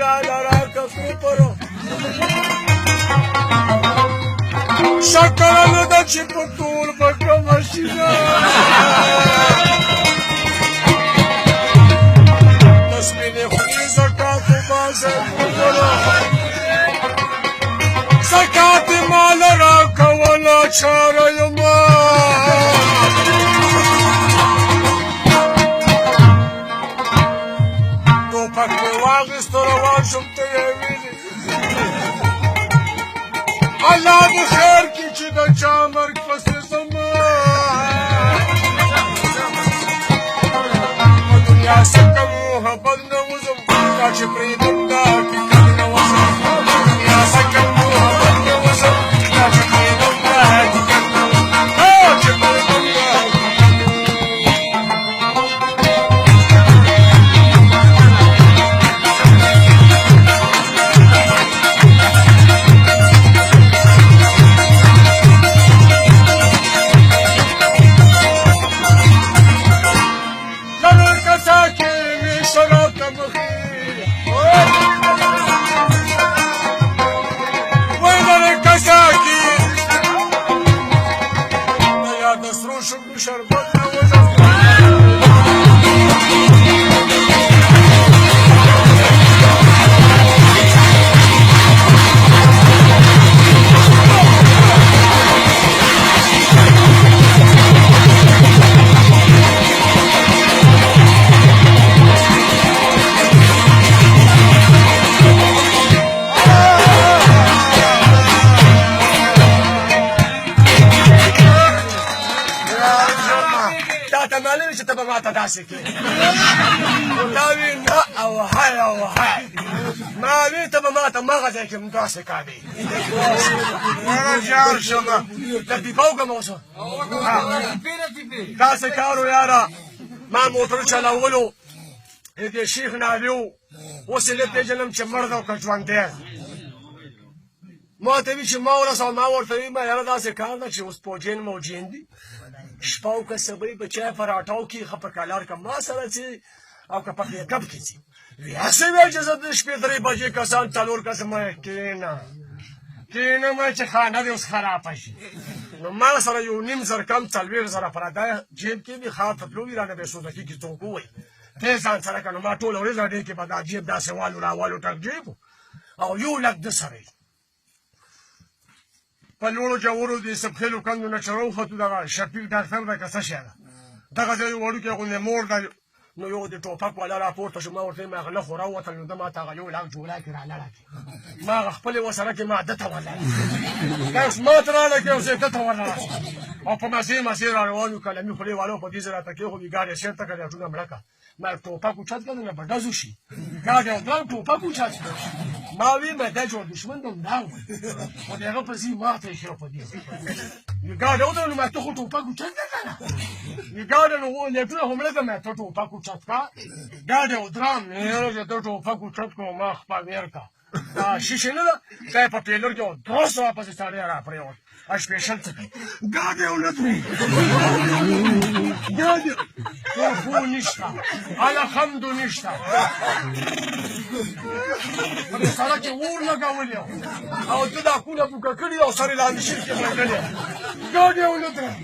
راکه کوپرو شکر نه ده چې په ټول به کمه شینه د سپینې خولې زکات وباسه کوپرو زکات یې ماله راکوله چاره یمه ټوپک مې واخیسته روان شوم ته یې ویلې الله دې خیر کړي چې د چا مرګ پسې زما په دنیا څنګه محبت نه وځم دا چې پرېږدم دا حقیقت نه وځم په دنیا څنګه محبت نه وځم دا چې پرېږدم دا حقیقت نه وځم دا چې پرېږدم دا شربت نه وځم تا معلومه چې ته به ماته داسې کړې دا وي نه او هی او هی ما وي ته به ماته مغه ځای کې داسې کوې جار شمه د پیپه وکړم اوس داسې کار و یاره ما موټر چلولو د شیخ نالي و اوس یې نه پېژنم چې مړ ده او که ژوندی ما ته وي چې ما ورسوه ما ورته وي ما یاره داسې کار ده چې اوس پوجین موجین دي شپه او که سبۍ په چای پراټاو کې ښه په کلار که ما سره ځي او که په میک اپ کې ځي وي هسې ویل چې زه د شپې 3 بجې کسان 4 کسه مه کښېنه مه چې خانه دې اوس خرابه شي نو ما سره یو نیم زر کم 40 زره پراته جیب کې وي ښه پتلو وي رانه به سوزکي کې څوک ووایي ته ځان سره که نو ما ټوله ورځ ډې کې به دا جیب داسې والو راوالو ټک جیب او یو لک د سره په لوړو جوړو د سبخېلو کندو نه چې راوختو دغه شفیق ډاکټر ده که څه شی ده دغه ځای وړوکی غوندې مور ده نو یو د ټوپک والا راپورته شو ما ورته ویل هغه نه خو راووتل نو ده ما ته هغه یو لاک جولا کړې رالړه کړې ما هغه خپلې ورسره کړې ما ده ته ورلړه دا اوس ما ته راله کړې اوس یې ده ته ورلړه او په مزې را روان یو کلمي خولې والو په دې ځای راته کېښودې ګاډ یې سیر ته کړې ټوله مړه کړه ما ټوپک اوچت کړه نه به ډزو شي ګاډ یې درم ټوپک اوچت کړه ما وی مې دا جوړ دښمن ده همدا و خو د هغه په ځای ماته یې کړه په دې یې ګاډ یې ودرولو ما ته خو ټوپک اوچت کړه که نه یې ګاډ یې نو نیټونه خو مړه کړه ما ته ټوپک اوچت کړه ګاډ یې ودرام یاره چې ته ټوپک اوچت کړه ما خپه ویر کړه دا شیشې نه ده دا یې په ټریلر کې درست واپسې سړی را پرېوت سپېشل څه کوي ګاډ یې ونه درېږي ګاډ یې خو نشته الحمد نشته په دې سړک کې اور لګولی او ده دا کونه بوکه کړي او سر یې لاندې شیل کې غړېدلی ګاډ یې ونه درېږي